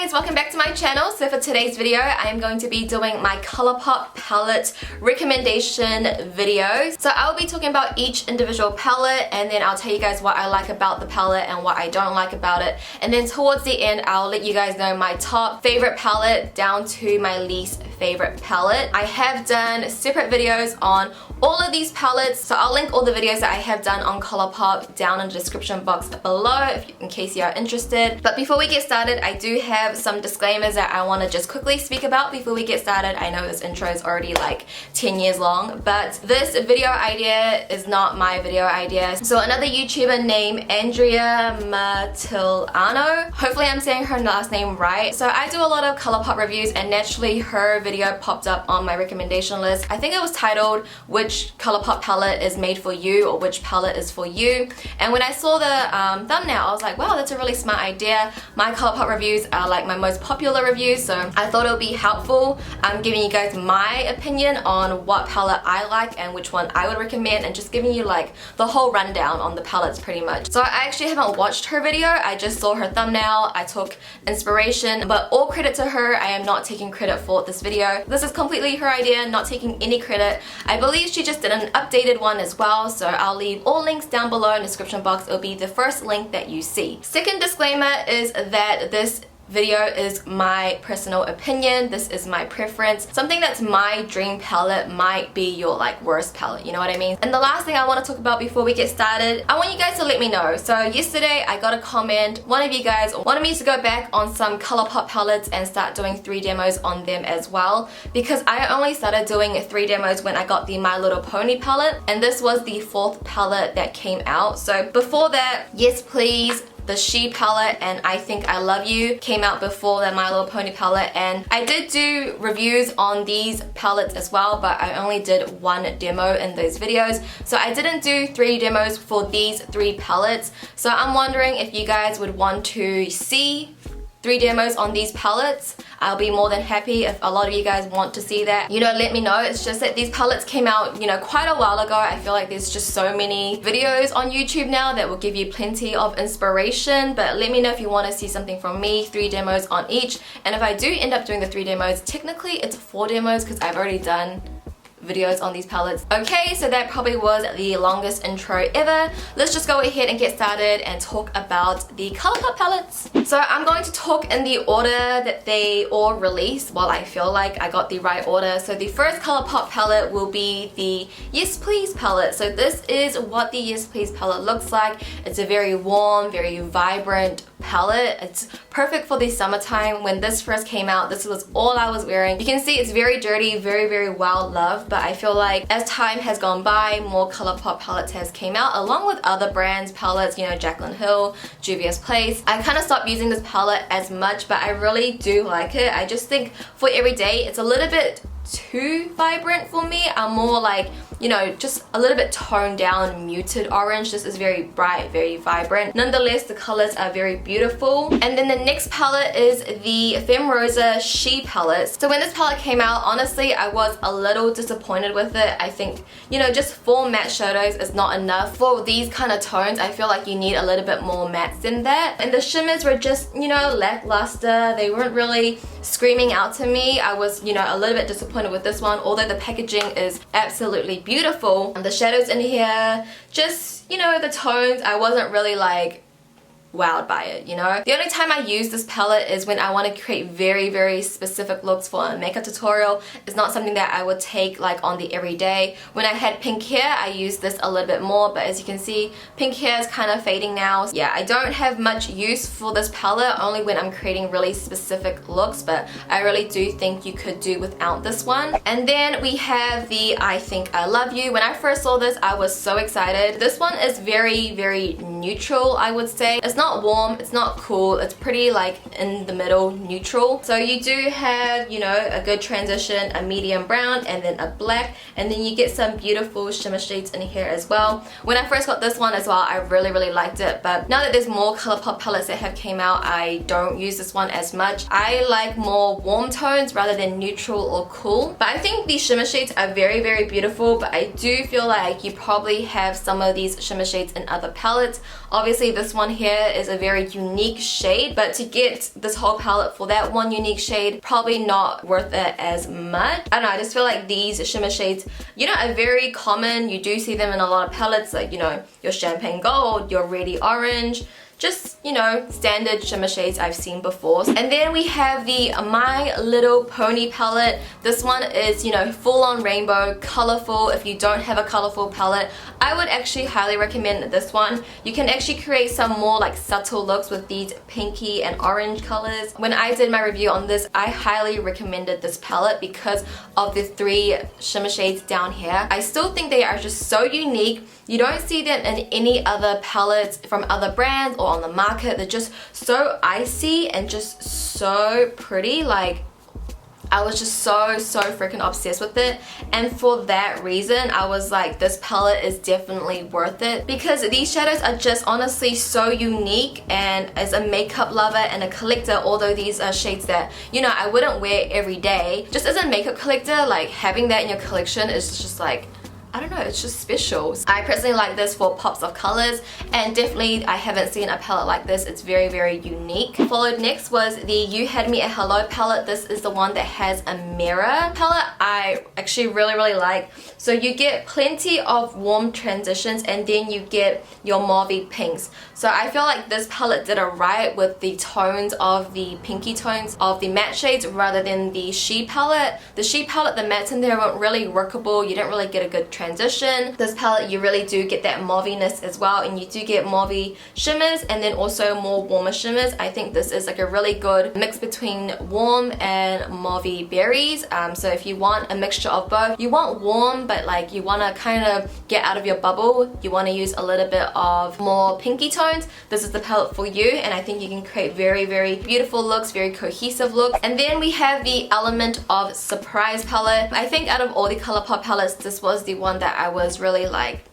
guys, welcome back to my channel. So for today's video, I am going to be doing my Colourpop palette recommendation video. So I'll be talking about each individual palette and then I'll tell you guys what I like about the palette and what I don't like about it. And then towards the end, I'll let you guys know my top favorite palette down to my least favorite palette. I have done separate videos on all of these palettes, so I'll link all the videos that I have done on Colourpop down in the description box below in case you are interested. But before we get started, I do have some disclaimers that I want to just quickly speak about before we get started. I know this intro is already like 10 years long, but this video idea is not my video idea. So another YouTuber named Andrea Matilano, hopefully I'm saying her last name right. So I do a lot of Colourpop reviews and naturally her video popped up on my recommendation list. I think it was titled Which Colourpop palette is made for you, or which palette is for you. And when I saw the thumbnail, I was like, wow, that's a really smart idea. My Colourpop reviews are like my most popular reviews, so I thought it would be helpful giving you guys my opinion on what palette I like and which one I would recommend, and just giving you like the whole rundown on the palettes pretty much. So I actually haven't watched her video, I just saw her thumbnail, I took inspiration, but all credit to her. I am not taking credit for this video. This is completely her idea, not taking any credit. I believe she just did an updated one as well, so I'll leave all links down below in the description box. It'll be the first link that you see. Second disclaimer is that this video is my personal opinion. This is my preference. Something that's my dream palette might be your like worst palette, you know what I mean? And the last thing I want to talk about before we get started, I want you guys to let me know. So yesterday I got a comment, one of you guys wanted me to go back on some Colourpop palettes and start doing 3 demos on them as well, because I only started doing 3 demos when I got the My Little Pony palette, and this was the 4th palette that came out. So before that, Yes Please, the She palette, and I Think I Love You came out before the My Little Pony palette, and I did do reviews on these palettes as well, but I only did 1 demo in those videos, so I didn't do 3 demos for these 3 palettes. So I'm wondering if you guys would want to see 3 demos on these palettes. I'll be more than happy if a lot of you guys want to see that. You know, let me know. It's just that these palettes came out, you know, quite a while ago. I feel like there's just so many videos on YouTube now that will give you plenty of inspiration, but let me know if you want to see something from me, 3 demos on each. And if I do end up doing the 3 demos, technically it's 4 demos because I've already done videos on these palettes. Okay, so that probably was the longest intro ever. Let's just go ahead and get started and talk about the Colourpop palettes. So I'm going to talk in the order that they all released. Well, I feel like I got the right order. So the first Colourpop palette will be the Yes Please palette. So this is what the Yes Please palette looks like. It's a very warm, very vibrant palette. It's perfect for the summertime. When this first came out, this was all I was wearing. You can see it's very dirty, very well loved, but I feel like as time has gone by, more Colourpop palettes has came out along with other brands palettes, you know, Jaclyn Hill, Juvia's Place. I kind of stopped using this palette as much, but I really do like it. I just think for everyday it's a little bit too vibrant for me. I'm more like, you know, just a little bit toned down, muted orange. This is very bright, very vibrant. Nonetheless, the colors are very beautiful. And then the next palette is the Femme Rosa She palette. So when this palette came out, honestly, I was a little disappointed with it. I think, you know, just 4 matte shadows is not enough. For these kind of tones, I feel like you need a little bit more mattes than that. And the shimmers were just, you know, lackluster. They weren't really screaming out to me. I was, you know, a little bit disappointed with this one, although the packaging is absolutely beautiful. And the shadows in here, just, you know, the tones, I wasn't really like wowed by it, you know. The only time I use this palette is when I want to create very specific looks for a makeup tutorial. It's not something that I would take like on the everyday. When I had pink hair, I used this a little bit more, but as you can see, pink hair is kind of fading now. Yeah, I don't have much use for this palette, only when I'm creating really specific looks, but I really do think you could do without this one. And then we have the I Think I Love You. When I first saw this, I was so excited. This one is very neutral, I would say. It's not warm, it's not cool, it's pretty like in the middle, neutral. So you do have, you know, a good transition, a medium brown and then a black, and then you get some beautiful shimmer shades in here as well. When I first got this one as well, I really liked it, but now that there's more Colourpop palettes that have came out, I don't use this one as much. I like more warm tones rather than neutral or cool. But I think these shimmer shades are very beautiful, but I do feel like you probably have some of these shimmer shades in other palettes. Obviously this one here palette is a very unique shade, but to get this whole palette for that one unique shade, probably not worth it as much. I don't know, I just feel like these shimmer shades, you know, are very common. You do see them in a lot of palettes, like, you know, your champagne gold, your reddy orange, just, you know, standard shimmer shades I've seen before. And then we have the My Little Pony palette. This one is, you know, full on rainbow, colorful. If you don't have a colorful palette, I would actually highly recommend this one. You can actually create some more like subtle looks with these pinky and orange colors. When I did my review on this, I highly recommended this palette because of the 3 shimmer shades down here. I still think they are just so unique. You don't see them in any other palettes from other brands or on the market. They're just so icy and just so pretty. Like, I was just so freaking obsessed with it, and for that reason I was like, this palette is definitely worth it, because these shadows are just honestly so unique. And as a makeup lover and a collector, although these are shades that, you know, I wouldn't wear every day, just as a makeup collector, like having that in your collection is just like, I don't know, it's just special. I personally like this for pops of colors, and definitely I haven't seen a palette like this. It's very unique. Followed next was the You Had Me at Hello palette. This is the one that has a mirror palette. I actually really like. So you get plenty of warm transitions, and then you get your mauvey pinks. So I feel like this palette did a right with the tones of the pinky tones of the matte shades rather than the She palette. The She palette, the mattes in there weren't really workable. You didn't really get a good transition. This palette, you really do get that mauviness as well, and you do get mauvey shimmers and then also more warmer shimmers. I think this is like a really good mix between warm and mauvey berries. So if you want a mixture of both, you want warm but like you want to kind of get out of your bubble, you want to use a little bit of more pinky tones, this is the palette for you. And I think you can create very beautiful looks, very cohesive looks. And then we have the Element of Surprise palette. I think out of all the Colourpop palettes, this was the one that I was really like,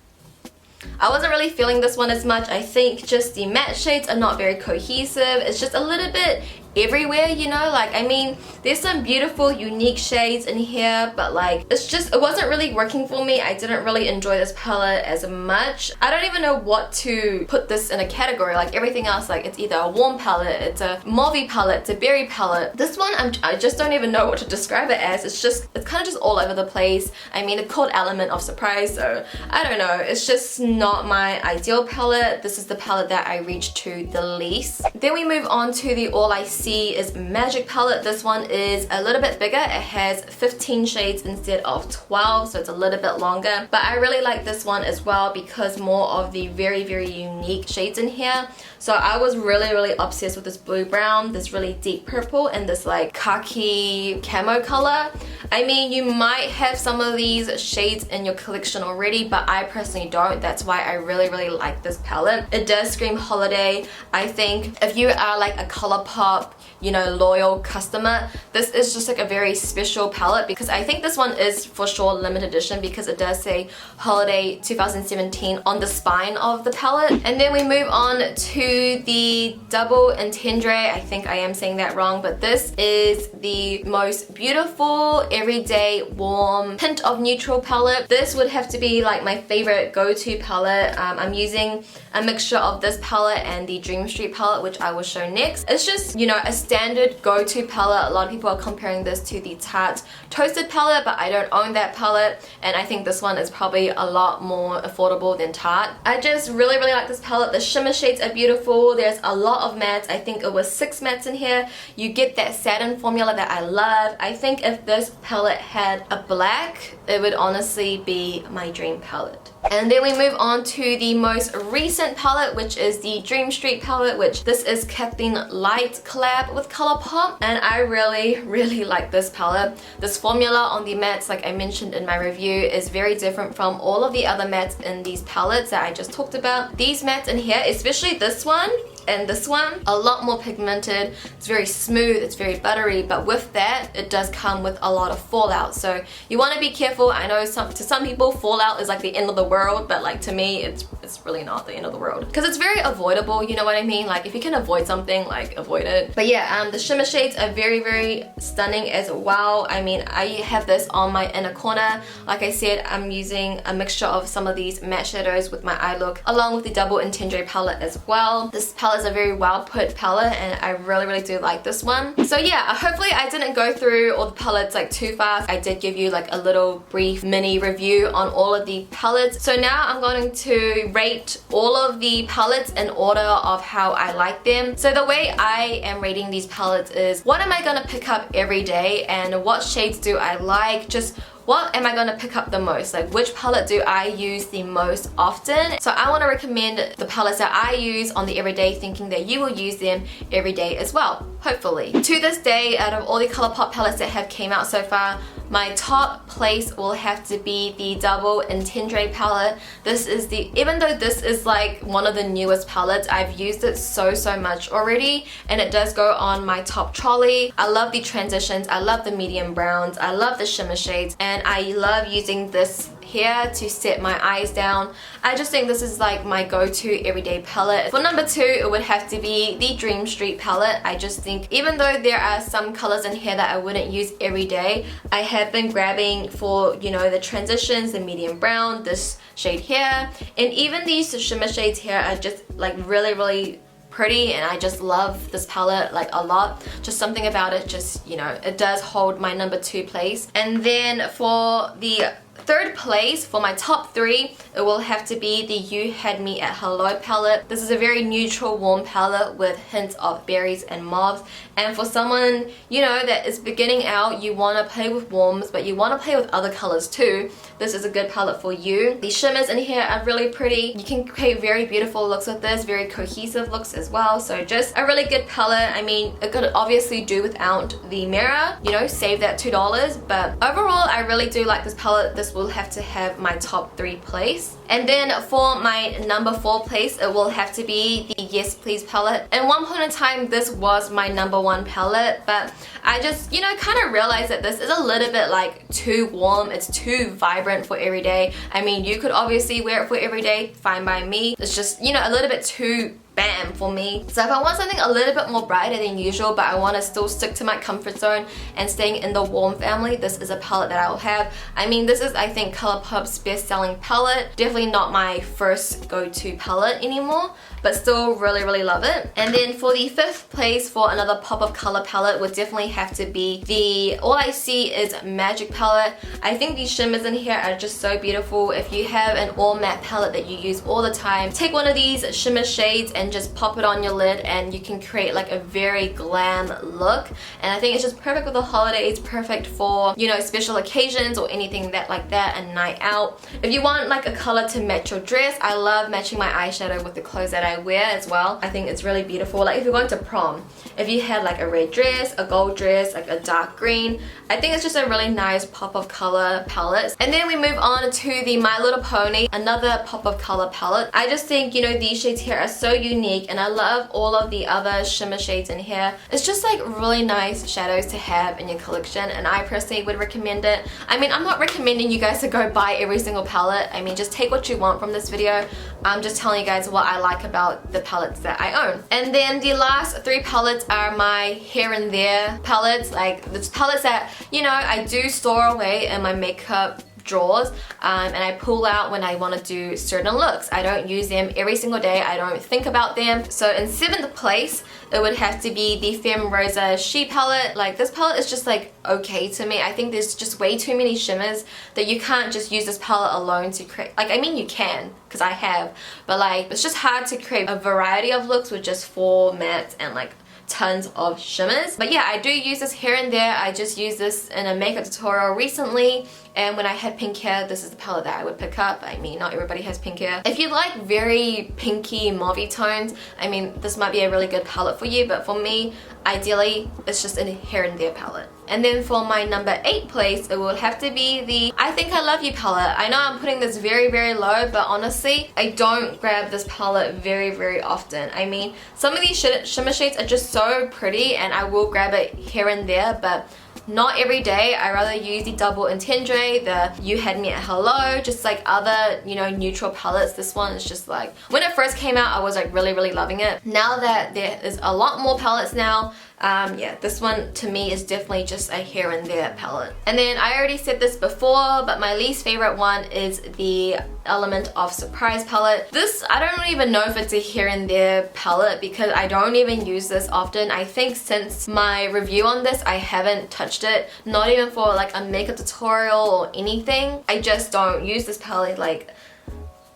I wasn't really feeling this one as much. I think just the matte shades are not very cohesive. It's just a little bit everywhere, you know. Like, I mean, there's some beautiful unique shades in here, but like, it's just, it wasn't really working for me. I didn't really enjoy this palette as much. I don't even know what to put this in a category. Like everything else, like it's either a warm palette, it's a mauvey palette, it's a berry palette. This one, I just don't even know what to describe it as. It's kind of just all over the place. I mean, it's called Element of Surprise, so I don't know. It's just not my ideal palette. This is the palette that I reached to the least. Then we move on to the All I See Is Magic palette. This one is a little bit bigger. It has 15 shades instead of 12, so it's a little bit longer. But I really like this one as well because more of the very unique shades in here. So I was really obsessed with this blue brown, this really deep purple, and this like khaki camo color. I mean, you might have some of these shades in your collection already, but I personally don't. That's why I really like this palette. It does scream holiday. I think if you are like a Colourpop, you know, loyal customer, this is just like a very special palette, because I think this one is for sure limited edition because it does say holiday 2017 on the spine of the palette. And then we move on to the Double Entendre. I think I am saying that wrong, but this is the most beautiful everyday warm hint of neutral palette. This would have to be like my favorite go-to palette. I'm using a mixture of this palette and the Dream Street palette, which I will show next. It's just, you know, a standard go-to palette. A lot of people are comparing this to the Tarte Toasted palette, but I don't own that palette, and I think this one is probably a lot more affordable than Tarte. I just really like this palette. The shimmer shades are beautiful. There's a lot of mattes. I think it was 6 mattes in here. You get that satin formula that I love. I think if this palette had a black, it would honestly be my dream palette. And then we move on to the most recent palette, which is the Dream Street palette, which this is Kathleen Light collab with Colourpop, and I really like this palette. This formula on the mattes, like I mentioned in my review, is very different from all of the other mattes in these palettes that I just talked about. These mattes in here, especially this one and this one, a lot more pigmented. It's very smooth, it's very buttery, but with that, it does come with a lot of fallout. So you want to be careful. I know to some people, fallout is like the end of the world, but like to me, it's really not the end of the world because it's very avoidable, you know what I mean? Like if you can avoid something, like avoid it. But yeah, the shimmer shades are very stunning as well. I mean, I have this on my inner corner. Like I said, I'm using a mixture of some of these matte shadows with my eye look along with the Double Entendre palette as well. This palette is a very well put palette, and I really do like this one. So yeah, hopefully I didn't go through all the palettes like too fast. I did give you like a little brief mini review on all of the palettes. So now I'm going to rate all of the palettes in order of how I like them. So the way I am rating these palettes is, what am I gonna pick up every day, and what shades do I like? Just what am I gonna pick up the most? Like, which palette do I use the most often? So I want to recommend the palettes that I use on the everyday, thinking that you will use them every day as well, hopefully. To this day, out of all the Colourpop palettes that have came out so far, my top place will have to be the double ENTENDRE palette. This is the, even though this is like one of the newest palettes, I've used it so much already, and it does go on my top trolley. I love the transitions, I love the medium browns, I love the shimmer shades, and I love using this here to set my eyes down. I just think this is like my go-to everyday palette. For number 2, it would have to be the Dream Street palette. I just think even though there are some colors in here that I wouldn't use every day, I have been grabbing for, you know, the transitions, the medium brown, this shade here, and even these shimmer shades here are just like really pretty, and I just love this palette like a lot. Just something about it, just, you know, it does hold my number 2 place. And then for the third place, for my top 3, it will have to be the You Had Me at Hello palette. This is a very neutral, warm palette with hints of berries and mauves. And for someone, you know, that is beginning out, you want to play with warms, but you want to play with other colors too, this is a good palette for you. The shimmers in here are really pretty. You can create very beautiful looks with this, very cohesive looks as well. So just a really good palette. I mean, it could obviously do without the mirror, you know, save that $2, but overall I really do like this palette. This will have to have my top 3 place. And then for my number 4 place, it will have to be the Yes Please palette. At one point in time, this was my number 1 palette, but I just, you know, kind of realized that this is a little bit like too warm. It's too vibrant for every day. I mean, you could obviously wear it for every day, fine by me. It's just, you know, a little bit too bam for me. So if I want something a little bit more brighter than usual, but I want to still stick to my comfort zone and staying in the warm family, this is a palette that I will have. I mean, this is, I think, Colourpop's best-selling palette. Definitely not my first go-to palette anymore, but still really love it. And then for the 5th place, for another pop of color palette, would definitely have to be the All I See Is Magic palette. I think these shimmers in here are just so beautiful. If you have an all matte palette that you use all the time, take one of these shimmer shades and just pop it on your lid, and you can create like a very glam look. And I think it's just perfect for the holidays, perfect for, you know, special occasions or anything that like that, a night out. If you want like a color to match your dress, I love matching my eyeshadow with the clothes that I wear as well. I think it's really beautiful. Like if you're going to prom, if you had like a red dress, a gold dress, like a dark green, I think it's just a really nice pop of color palette. And then we move on to the My Little Pony, another pop of color palette. I just think, you know, these shades here are so unique, and I love all of the other shimmer shades in here. It's just like really nice shadows to have in your collection, and I personally would recommend it. I mean, I'm not recommending you guys to go buy every single palette. I mean, just take what you want from this video. I'm just telling you guys what I like about the palettes that I own. And then the last 3 palettes are my here and there palettes. Like the palettes that, you know, I do store away in my makeup drawers, and I pull out when I want to do certain looks. I don't use them every single day. I don't think about them. So in 7th place, it would have to be the Femme Rosa She palette. Like this palette is just like okay to me. I think there's just way too many shimmers that you can't just use this palette alone to create. Like, I mean, you can, because I have, but like it's just hard to create a variety of looks with just 4 mattes and like tons of shimmers. But yeah, I do use this here and there. I just used this in a makeup tutorial recently, and when I had pink hair, this is the palette that I would pick up. I mean, not everybody has pink hair. If you like very pinky mauvey tones, I mean, this might be a really good palette for you, but for me, ideally, it's just a here and there palette. And then for my number 8 place, it will have to be the I Think I Love You palette. I know I'm putting this very low, but honestly, I don't grab this palette very often. I mean, some of these shimmer shades are just so pretty, and I will grab it here and there, but not every day. I rather use the double ENTENDRE, the You Had Me at Hello, just like other, you know, neutral palettes. This one is just like, when it first came out, I was like really loving it. Now that there is a lot more palettes now, Yeah, this one to me is definitely just a here and there palette. And then I already said this before, but my least favorite one is the Element of Surprise palette. This, I don't even know if it's a here and there palette because I don't even use this often. I think since my review on this, I haven't touched it, not even for like a makeup tutorial or anything. I just don't use this palette like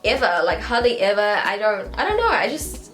ever, like hardly ever. I don't know,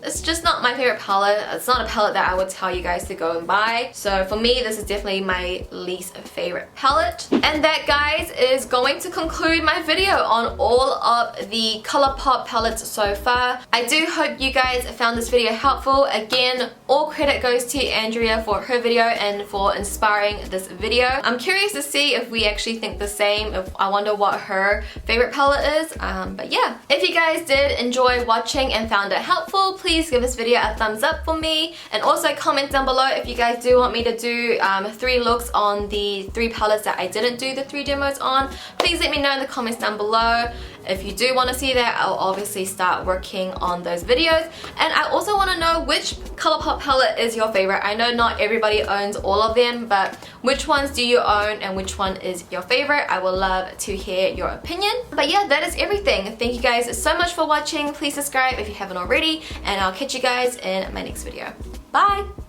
it's just not my favorite palette. It's not a palette that I would tell you guys to go and buy. So for me, this is definitely my least favorite palette. And that, guys, is going to conclude my video on all of the Colourpop palettes so far. I do hope you guys found this video helpful. Again, all credit goes to Andrea for her video and for inspiring this video. I'm curious to see if we actually think the same, if I wonder what her favorite palette is. But yeah, if you guys did enjoy watching and found it helpful, please give this video a thumbs up for me, and also comment down below if you guys do want me to do 3 looks on the 3 palettes that I didn't do the 3 demos on. Please let me know in the comments down below. If you do want to see that, I'll obviously start working on those videos. And I also want to know which Colourpop palette is your favorite. I know not everybody owns all of them, but which ones do you own and which one is your favorite? I would love to hear your opinion. But yeah, that is everything. Thank you guys so much for watching. Please subscribe if you haven't already, and I'll catch you guys in my next video. Bye!